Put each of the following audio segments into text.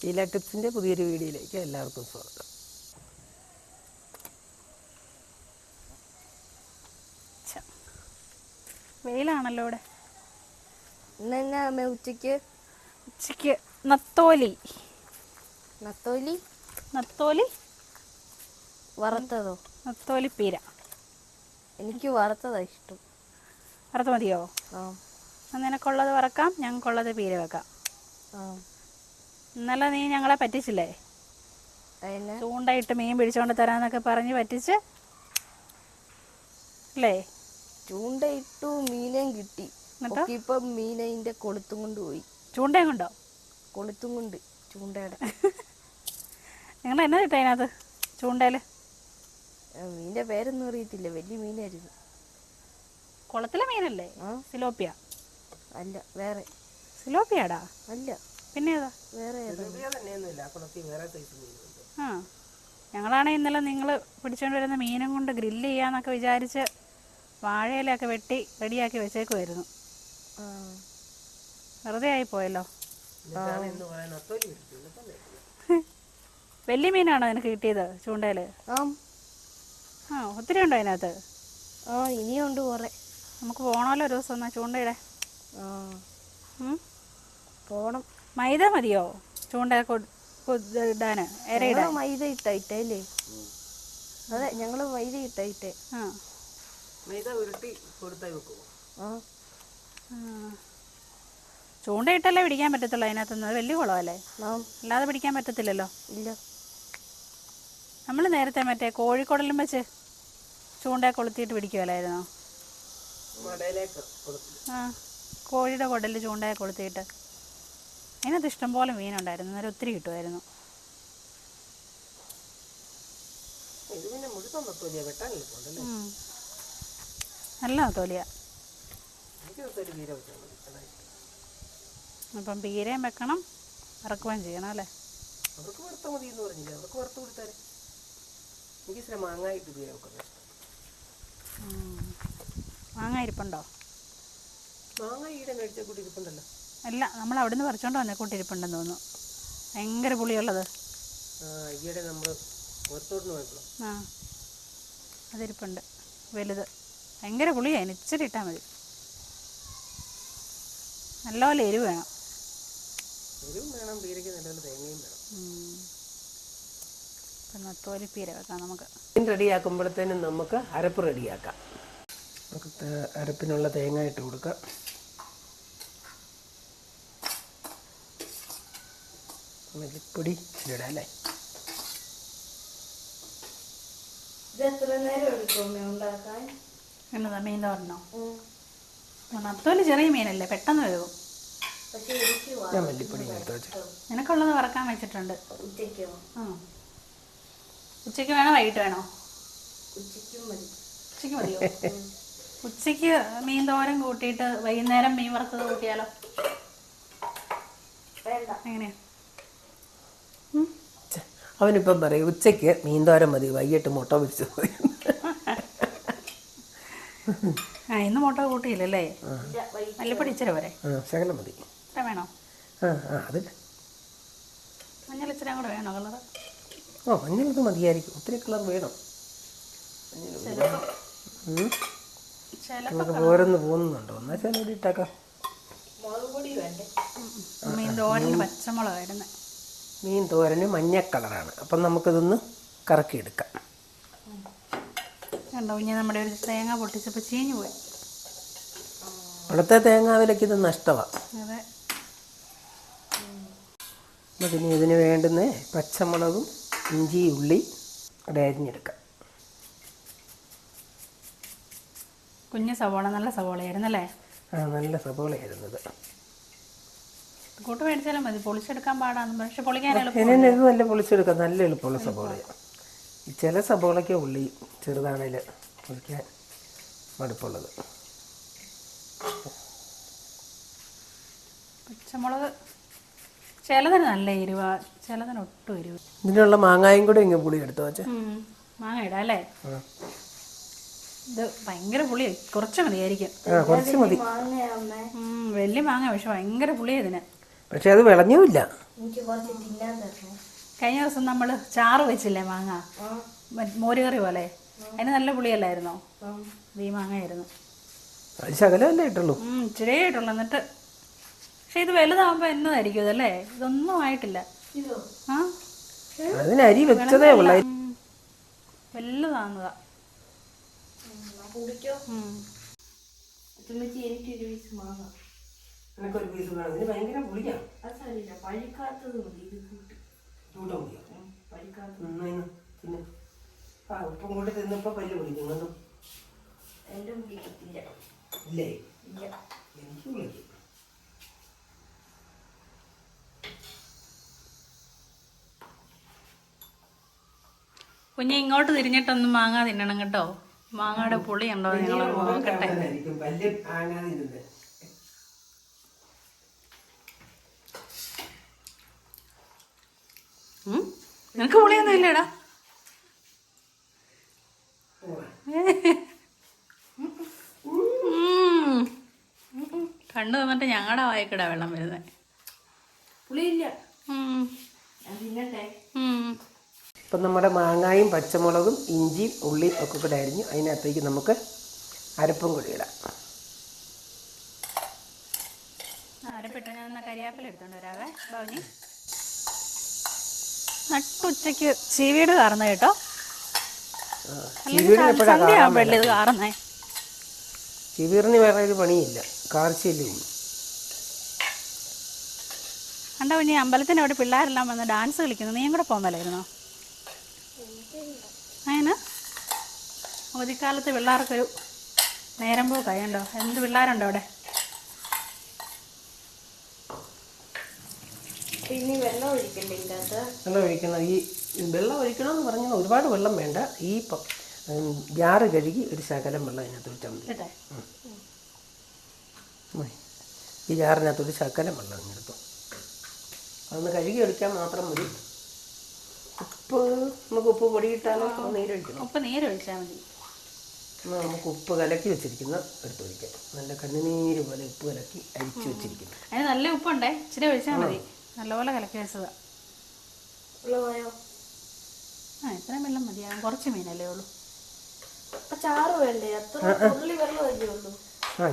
ഷീല ടിപ്സിൻ്റെ പുതിയൊരു വീഡിയോയിലേക്ക് എല്ലാവർക്കും സ്വാഗതം. വെയിലാണല്ലോ ഇവിടെ. ഇന്നെന്നാ അമ്മ ഉച്ചയ്ക്ക് നത്തോലി വറുത്തതോ? നത്തോലി പീര. എനിക്ക് വറുത്തതാ ഇഷ്ടം. വറുത്ത് മതിയോ? നിനക്കുള്ളത് വറക്കാം, ഞങ്ങൾക്കുള്ളത് പീര വെക്കാം. ഇന്നലെ നീ ഞങ്ങളെ പറ്റിച്ചില്ലേ? ചൂണ്ടയിട്ട് മീൻ പിടിച്ചോണ്ട് തരാന്നൊക്കെ പറഞ്ഞ് പറ്റിച്ച് അല്ലേ? ചൂണ്ടയിട്ടു, മീനേം കിട്ടി. ഇപ്പം മീനതിന്റെ കൊളുത്തും കൊണ്ട് പോയി. ചൂണ്ടയും കൊണ്ടോ? കൊളുത്തും കൊണ്ട് ചൂണ്ടയുടെ. നിങ്ങൾ എന്നാ കിട്ടാ അതിനകത്ത് ചൂണ്ടയില്? മീനിന്റെ പേരൊന്നും അറിയത്തില്ല, വലിയ മീനായിരുന്നു. കുളത്തിലെ മീനല്ലേ? സിലോപ്പിയ അല്ല, വേറെ. സിലോപ്പിയാടാ? അല്ല, പിന്നെ ഏതാ? വേറെ. ആ, ഞങ്ങളാണെങ്കിൽ ഇന്നലെ നിങ്ങൾ പിടിച്ചോണ്ട് വരുന്ന മീനും കൊണ്ട് ഗ്രില്ല് ചെയ്യാന്നൊക്കെ വിചാരിച്ച് വാഴയിലൊക്കെ വെട്ടി റെഡിയാക്കി വെച്ചേക്കുമായിരുന്നു. വെറുതെ ആയിപ്പോയല്ലോ. വലിയ മീനാണോ നിനക്ക് കിട്ടിയത് ചൂണ്ടയിൽ? ആ, ഒത്തിരി ഉണ്ടോ അതിനകത്ത്? ഇനിയുണ്ട് കുറെ. നമുക്ക് പോകണമല്ലോ ഒരു ദിവസം. എന്നാ ചൂണ്ടയുടെ പോണം. മൈദ മതിയോ ചൂണ്ട ഇടാന്? ഇരയിടാൻ മൈദ ഇട്ടല്ലേ? അതെ, ഞങ്ങള് മൈദ ഇട്ടേ. ചൂണ്ടയിട്ടല്ലേ പിടിക്കാൻ പറ്റത്തുള്ളൂ അതിനകത്തുനിന്ന്. അത് വലിയ കുളമല്ലേ, അല്ലാതെ പിടിക്കാൻ പറ്റത്തില്ലല്ലോ. ഇല്ല, നമ്മൾ നേരത്തെ മറ്റേ കോഴിക്കുടലും വെച്ച് ചൂണ്ട കൊളുത്തിയിട്ട് പിടിക്കുമല്ലായിരുന്നോ? ആ, കോഴിയുടെ കുടലിൽ ചൂണ്ടയെ കൊളുത്തിയിട്ട് അതിനകത്ത് ഇഷ്ടംപോലെ മീനുണ്ടായിരുന്നു. അന്നേരം ഒത്തിരി കിട്ടുമായിരുന്നു. നല്ല തോലിയ. അപ്പം പീരയും വെക്കണം, ഇറക്കുകയും ചെയ്യണം അല്ലേ? മാങ്ങ ഇരിപ്പുണ്ടോ? അല്ല, നമ്മൾ അവിടുന്ന് പറിച്ചോണ്ട് വന്നേ കൂട്ടിരിപ്പുണ്ടെന്ന് തോന്നുന്നു. ഭയങ്കര പുളിയുള്ളത്. ആ, അതിരിപ്പുണ്ട് വലുത്. ഭയങ്കര പുളിയാണ്, ഇച്ചിരി ഇട്ടാൽ മതി. നല്ലപോലെ എരിവ് വേണം. നത്തോലി പീര വെക്കാം നമുക്ക്. റെഡിയാക്കുമ്പോഴത്തേനും നമുക്ക് അരപ്പ് റെഡിയാക്കാം. നമുക്ക് അരപ്പിനുള്ള തേങ്ങ ഇട്ട് കൊടുക്കാം. മല്ലിപ്പൊടി ഇടാം അല്ലേ? എന്നതാ മീൻ തോരണോ? നത്തോലി ചെറിയ മീനല്ലേ, പെട്ടെന്ന് വേവും. ഞാൻ മല്ലിപ്പൊടി എടുത്ത് വെച്ചു. നിനക്കുള്ളത് വറക്കാൻ വെച്ചിട്ടുണ്ട്. ഉച്ചയ്ക്ക് വേണോ വൈകിട്ട് വേണോ? ഉച്ചയ്ക്ക് മതിയോ? ഉച്ചയ്ക്ക് മീൻ തോരൻ കൂട്ടിയിട്ട് വൈകുന്നേരം മീൻ വറുത്തത് കൂട്ടിയാലോ? എങ്ങനെയാ? അവനിപ്പം പറയും ഉച്ചയ്ക്ക് മീൻതോരൻ മതി, വൈകിട്ട് മുട്ട പൊരിച്ചത് മതി. ആ, ഇന്ന് മുട്ട കൂട്ടിയില്ലല്ലേ? മല്ലിപ്പൊടി ഇച്ചിരി പോരെ? ശകലം മതി. ഇത്ര വേണോ? അത് മഞ്ഞൾ ഇച്ചിരി കൂടെ വേണോ കളറ്? മഞ്ഞളത് മതിയായിരിക്കും. ഒത്തിരി കളർ വേണം. നമുക്ക് ഓരോന്ന് പോകുന്നുണ്ടോ? എന്നാൽ ചില ഇവിടെ ഇട്ടാക്കാം. മീൻ തോരന് പച്ചമുളകായിരുന്നു. മീൻ തോരന് മഞ്ഞ കളറാണ്. അപ്പം നമുക്കിതൊന്ന് കറക്കിയെടുക്കാം. കണ്ടോ, ഇനി നമ്മുടെ ഒരു തേങ്ങ പൊട്ടിച്ചപ്പോൾ ചീഞ്ഞു പോയി. ഇവിടുത്തെ തേങ്ങാവിലയ്ക്ക് ഇത് നഷ്ടമാണ്. അതെ. നമുക്കിനി ഇതിന് വേണ്ടുന്ന പച്ചമുളകും ഇഞ്ചി ഉള്ളി അവിടെ അരിഞ്ഞെടുക്കാം. കുഞ്ഞ് സവോള, നല്ല സവോളയായിരുന്നല്ലേ? നല്ല സവോളയായിരുന്നത്. കൂട്ട് മേടിച്ചാലും മതി, പൊളിച്ചെടുക്കാൻ പാടാന്ന്. പക്ഷെ പൊളിക്കാൻ ഇത് നല്ല പൊളിച്ചെടുക്കാം, നല്ല എളുപ്പമുള്ള സവോളയാണ്. ചില സവോളയ്ക്ക് ഉള്ളി ചെറുതാണേൽ പൊളിക്കാൻ മടുപ്പുള്ളത്. പച്ചമുളക് ചിലതിന് നല്ല എരിവ, ചിലതിന് ഒട്ടും എരിവ്. ഇതിനുള്ള മാങ്ങായും കൂടെ ഇങ്ങനെ പുളി എടുത്തു വെച്ചാൽ മാങ്ങ ഇടാം അല്ലേ? ഇത് ഭയങ്കര പുളി, കുറച്ച് മതിയായിരിക്കും. കുറച്ച് മതി. വലിയ മാങ്ങ പക്ഷെ ഭയങ്കര പുളിയാ ഇതിന്. പക്ഷെ അത് വിളഞ്ഞുമില്ല. എനിക്ക് കുറച്ച് തിന്നാൻ തരണം. കഴിഞ്ഞ ദിവസം നമ്മൾ ചാറ് വെച്ചില്ലേ മാങ്ങ, മോരുകറി പോലെ, അതിന് നല്ല പുളിയല്ലായിരുന്നോ? ഈ മാങ്ങയായിരുന്നു. അത് ശകലമല്ലേ ഇട്ടുള്ളൂ. ഇച്ചിരിയേ ഇട്ടുള്ളൂ. എന്നിട്ട് പക്ഷെ ഇത് വലുതാകുമ്പോൾ എന്നതായിരിക്കും ഇതല്ലേ? ഇതൊന്നും ആയിട്ടില്ല. ആ അതിന് അരി വെച്ചതേ ഉള്ള വലുതാകുന്നതാ. എനിക്കൊരു പീസ് മാങ്ങ. എനിക്കൊരു പീസ് വേണം. ഇതിന് ഭയങ്കര പുളിയാണ്. അത് സാരില്ല, പഴുക്കാത്തത് മതി. ഇത് പിന്നെ ഉപ്പം കൂടി തിന്നപ്പോ പല്ല് പിടിക്കും. കണ്ടു? എന്റെ പിടിക്കത്തില്ല. ഇല്ലേ? ഇല്ല. എനിക്ക് വിളിക്കും. കുഞ്ഞ് ഇങ്ങോട്ട് തിരിഞ്ഞിട്ടൊന്നും മാങ്ങ തിന്നണം കേട്ടോ. മാങ്ങയുടെ പുളി ഉണ്ടോ നിങ്ങൾ നോക്കട്ടെ. പല്ല് ആങ്ങാതിരുന്നത്. നിനക്ക് പുളിയൊന്നും ഇല്ലടാ. കണ്ടു തന്നിട്ട് ഞങ്ങളുടെ വായിക്കിടാ വെള്ളം വരുന്നത്. പുളിയില്ല. തിന്നട്ടെ. ഇപ്പം നമ്മുടെ മാങ്ങായും പച്ചമുളകും ഇഞ്ചിയും ഉള്ളിയും ഒക്കെ കൂടെ അരിഞ്ഞു അതിനകത്തേക്ക് നമുക്ക് അരപ്പും കൂടി ഇടാം. അരപ്പിട്ട് ഞാൻ കരിയാപ്പില എടുത്തോണ്ട് വരാവേ. ബാബുഞ്ഞി നട്ടുച്ചയ്ക്ക് ചീവീട് കാർന്ന കേട്ടോ. സന്ധ്യ ആകുമ്പോഴല്ലേ ഇത് കാറുന്നേ. ചീവീറിന് വേറെ ഒരു പണിയില്ല, കാർച്ചയില്ലേ. കണ്ട കുഞ്ഞി അമ്പലത്തിന് അവിടെ പിള്ളേരെല്ലാം വന്ന് ഡാൻസ് കളിക്കുന്നു. നീയും കൂടെ പോകുന്നല്ലായിരുന്നോ? അതിന് അവധിക്കാലത്ത് പിള്ളേർക്കൊരു നേരം പോക്കായി. കണ്ടോ എന്ത് പിള്ളേരുണ്ടോ അവിടെ. പിന്നെ വെള്ളം ഒഴിക്കണ്ടേ ഇതിനകത്ത്? വെള്ളം ഒഴിക്കണം. ഈ വെള്ളം ഒഴിക്കണമെന്ന് പറഞ്ഞാൽ ഒരുപാട് വെള്ളം വേണ്ട. ഈ ജാറ് കഴുകി ഒരു ശകലം വെള്ളം അതിനകത്ത് വെച്ചാൽ മതി. ഈ ജാറിനകത്തൊരു ശകലം വെള്ളം ഇങ്ങെടുത്തു. അതൊന്ന് കഴുകി എടുക്കാൻ മാത്രം മതി. ഉപ്പ് നമുക്ക് ഉപ്പ് പൊടിയിട്ടാലോ നീരൊഴിക്കണം. ഉപ്പ് നീരൊഴിച്ചാൽ മതി. എന്നാൽ നമുക്ക് ഉപ്പ് കലക്കി വെച്ചിരിക്കുന്ന എടുത്തൊഴിക്കാം. നല്ല കണ്ണുനീര് പോലെ ഉപ്പ് കലക്കി അരിച്ചു വെച്ചിരിക്കുന്നു. അതിന് നല്ല ഉപ്പുണ്ടേ, ഇച്ചിരി ഒഴിച്ചാൽ മതി. നല്ലപോലെ കലക്കി വെച്ചതാ. ഇത്രയും വെള്ളം മതിയാകും. കുറച്ച് മീനല്ലേ ഉള്ളൂ. ചാറ് വേണ്ടേ? അത്ര തുള്ളി വെള്ളം അല്ലേ ഉള്ളൂ.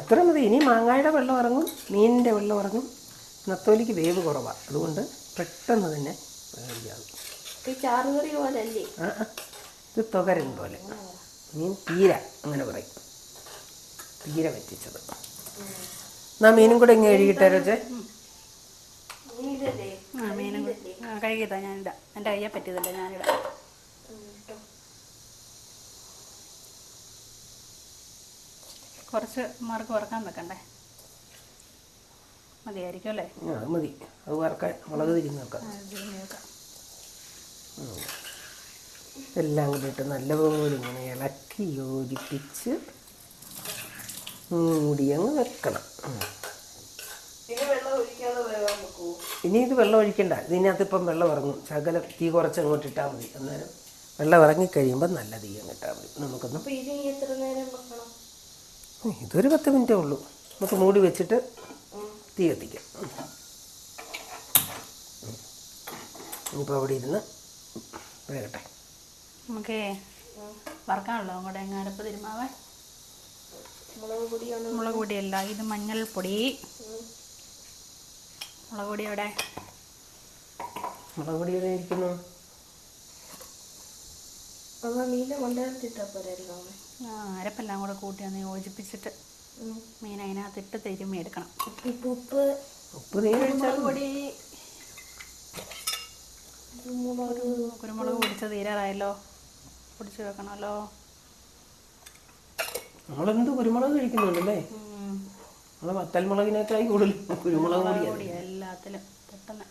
ഇത്ര മതി. ഇനി മാങ്ങായുടെ വെള്ളം ഇറങ്ങും, മീനിൻ്റെ വെള്ളം ഇറങ്ങും. നത്തോലിക്ക് വേവ് കുറവാണ്, അതുകൊണ്ട് പെട്ടെന്ന് തന്നെ വേവിയാകും. ചാറുകറി പോലെ അല്ലേ? ഇത് തുകരൻ പോലെ. മീൻ പീര അങ്ങനെ പറയും. പീര വറ്റിച്ചത്. എന്നാ മീനും കൂടെ ഇങ്ങനെ കഴുകിട്ടേരച്ചേ. മീനും കഴുകിയതാ ഞാനിടാം. എൻ്റെ കയ്യെ പറ്റിയതല്ല, ഞാനിടാം. കുറച്ച് മാർക്ക് വറക്കാൻ വെക്കണ്ടേ? മതിയായിരിക്കും അല്ലേ? മതി. അത് വറക്കാൻ മുളക് തിരിഞ്ഞ് വെക്കാം. എല്ലാം കൂടി ഇട്ട് നല്ലപോലെ ഇങ്ങനെ ഇളക്കി യോജിപ്പിച്ച് മൂടി അങ്ങ് വെക്കണം. ഇനി ഇത് വെള്ളം ഒഴിക്കണ്ട. ഇതിനകത്ത് ഇപ്പം വെള്ളം ഇറങ്ങും. ശകലം തീ കുറച്ച് അങ്ങോട്ട് ഇട്ടാൽ മതി. അന്നേരം വെള്ളം ഇറങ്ങിക്കഴിയുമ്പോൾ നല്ല തീ അങ്ങ് ഇട്ടാൽ മതി. നമുക്കൊന്ന് ഇതൊരു 10 മിനിറ്റേ ഉള്ളൂ. നമുക്ക് മൂടി വെച്ചിട്ട് തീ കത്തിക്കാം. ഇപ്പോൾ അവിടെ ഇരുന്ന് വേകട്ടെ. നമുക്ക് വറക്കാനുള്ളൂ. അങ്ങോട്ട് എങ്ങാരപ്പ് തിരുമാവേ. മുളക് പൊടിയല്ല, ഇത് മഞ്ഞൾപ്പൊടി. മുളക് പൊടി അവിടെ. മുളക് പൊടി എവിടെ ഇരിക്കുന്നു? അരപ്പെല്ലാം കൂടെ കൂട്ടി ഒന്ന് യോജിപ്പിച്ചിട്ട് മീൻ അതിനകത്തിട്ട് തിരുമ്മി എടുക്കണം. ഉപ്പ് പൊടി. കുരുമുളക് പൊടിച്ച് തീരാറായല്ലോ. പൊടിച്ച് വെക്കണമല്ലോ. നമ്മളെന്ത് കുരുമുളക് കഴിക്കുന്നുണ്ടല്ലേ? നമ്മളെ വത്തൽമുളകിനേക്കായി കൂടുതൽ കുരുമുളക് പൊടി എല്ലാത്തിലും. പെട്ടെന്ന്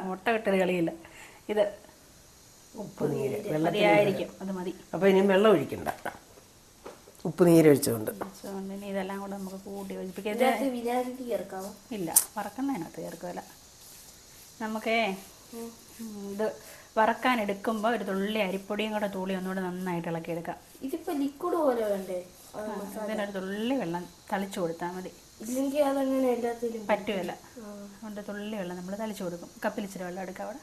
മുട്ട വിട്ടൊരു കളിയില്ല. ഇത് ഉപ്പ് നീര് മതിയായിരിക്കും. അത് മതി. അപ്പോൾ ഇനിയും വെള്ളം ഒഴിക്കണ്ട. ഉപ്പ് നീരൊഴിച്ചുകൊണ്ട് ഇനി ഇതെല്ലാം കൂടെ നമുക്ക് കൂട്ടി യോജിപ്പിക്കാം. ഇല്ല, വറക്കുന്നതിനകത്ത് ചേർക്കില്ല. നമുക്കേ ഇത് വറക്കാൻ എടുക്കുമ്പോൾ ഒരു തുള്ളി അരിപ്പൊടിയും കൂടെ തൂളി ഒന്നുകൂടെ നന്നായിട്ട് ഇളക്കി എടുക്കാം. ഇതിപ്പോ ലിക്വിഡ് പോലെ വേണ്ടേ? അതിനൊരു തുള്ളി വെള്ളം തളിച്ചു കൊടുത്താൽ മതി. ഇല്ലെങ്കിൽ അതങ്ങനെ എല്ലാത്തിലും പറ്റുമല്ല. അതുകൊണ്ട് തുള്ളി വെള്ളം നമ്മൾ തളിച്ചു കൊടുക്കും. കപ്പിലിച്ചിരി വെള്ളം എടുക്കാം അവിടെ.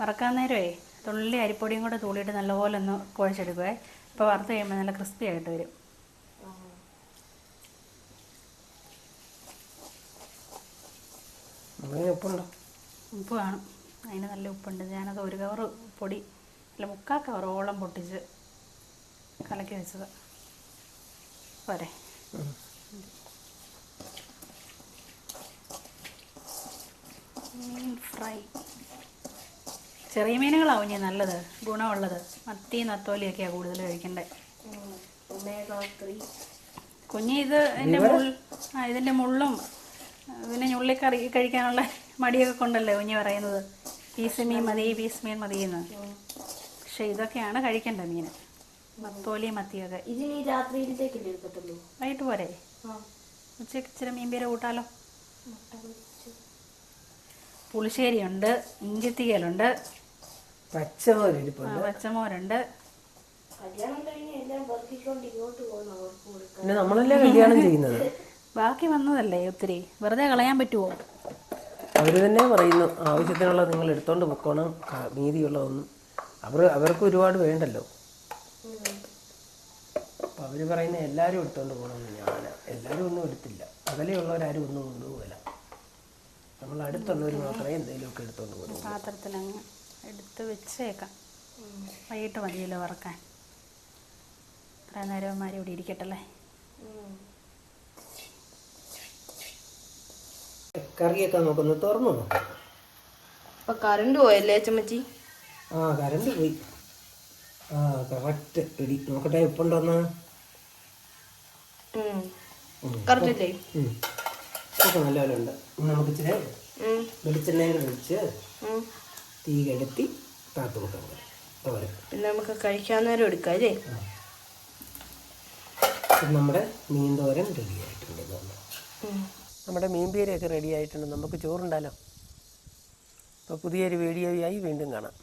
വറക്കാൻ നേരമേ തുള്ളി അരിപ്പൊടിയും കൂടെ തൂളിയിട്ട് നല്ലപോലെ ഒന്ന് കുഴച്ചെടുക്കുവേ. ഇപ്പോൾ വറുത്ത് കഴിയുമ്പോൾ നല്ല ക്രിസ്പി ആയിട്ട് വരും. ഉപ്പുണ്ടോ? ഉപ്പ് കാണും, അതിന് നല്ല ഉപ്പുണ്ട്. ഞാനത് 1 കവർ പൊടി അല്ല 3/4 കവറോളം പൊട്ടിച്ച് കലക്കി വെച്ചത് പോരെ. മീൻ ഫ്രൈ, ചെറിയ മീനുകളാവും ഞാൻ നല്ലത്, ഗുണമുള്ളത്. മത്തി നത്തോലിയൊക്കെയാണ് കൂടുതൽ കഴിക്കേണ്ടത്. കുഞ്ഞ് ഇതിൻ്റെ മുള്ളും പിന്നെ ഞുള്ളിക്കറി കഴിക്കാനുള്ള മടിയൊക്കെ കൊണ്ടല്ലേ കുഞ്ഞ് പറയുന്നത് പീസ് മീൻ മതിയെന്ന്. പക്ഷെ ഇതൊക്കെയാണ് കഴിക്കേണ്ട മീൻ, നത്തോലി മത്തിയൊക്കെ. ഇതിന് രാത്രിയിലത്തേക്കല്ലേ എടുക്കത്തുള്ളൂ? വൈകിട്ട് പോരെ, ഉച്ചയ്ക്ക് ഇച്ചിരി മീൻപീര കൂട്ടാലോ. പുളിശ്ശേരിയുണ്ട്, ഇഞ്ചിത്തീയലുണ്ട്, പച്ചമോരുണ്ട്. പിന്നെ നമ്മളല്ലേ കല്യാണം ചെയ്യുന്നത്, ബാക്കി വന്നതല്ലേ ഒത്തിരി, വെറുതെ കളയാൻ പറ്റുമോ? അവർ തന്നെ പറയുന്നു ആവശ്യത്തിനുള്ളത് നിങ്ങൾ എടുത്തോണ്ട് പൊക്കോണം, മീതിയുള്ളതൊന്നും അവർക്ക് ഒരുപാട് വേണ്ടല്ലോ. അപ്പം അവർ പറയുന്ന എല്ലാവരും എടുത്തോണ്ട് പോകണമെന്ന്. ഞാൻ എല്ലാവരും ഒന്നും എടുത്തില്ല, അകലെയുള്ളവരാരും ഒന്നും കൊണ്ടുപോകില്ല. നമ്മൾ അടുത്തുള്ളവർ മാത്രമേ എന്തെങ്കിലുമൊക്കെ എടുത്തോണ്ട് പോകും. പാത്രത്തിലങ്ങ് എടുത്ത് വെച്ചേക്കാം, വൈകിട്ട് മതിയല്ലോ വറക്കാൻ. ഇത്ര നേരവന്മാർ ഇവിടെ ഇരിക്കട്ടല്ലേ. കറിയൊക്കെ നമുക്കൊന്ന് തുറന്നു നോക്കാം. ഇപ്പൊ കറണ്ട് പോയല്ലേ ചമ്മച്ചി? കറണ്ട് പോയി. കറക്റ്റ് ഇടി നോക്കട്ടെ, ഉപ്പുണ്ടോന്ന്. കറക്റ്റല്ലേ? ഉപ്പൊക്കെ നല്ലപോലെ ഉണ്ട്. നമുക്ക് ഇച്ചിരി വെളിച്ചെണ്ണയും ഒഴിച്ച് തീ കെടുത്തി താത്ത് കൊടുക്കാൻ തോരൻ. പിന്നെ നമുക്ക് കഴിക്കാൻ നേരം എടുക്കാം അല്ലേ? നമ്മുടെ മീൻ തോരൻ റെഡി ആയിട്ടുണ്ട്. നമ്മുടെ മീൻ പീരയൊക്കെ റെഡി ആയിട്ടുണ്ട്. നമുക്ക് ചോറുണ്ടാലോ. അപ്പോൾ പുതിയൊരു വീഡിയോയായി വീണ്ടും കാണാം.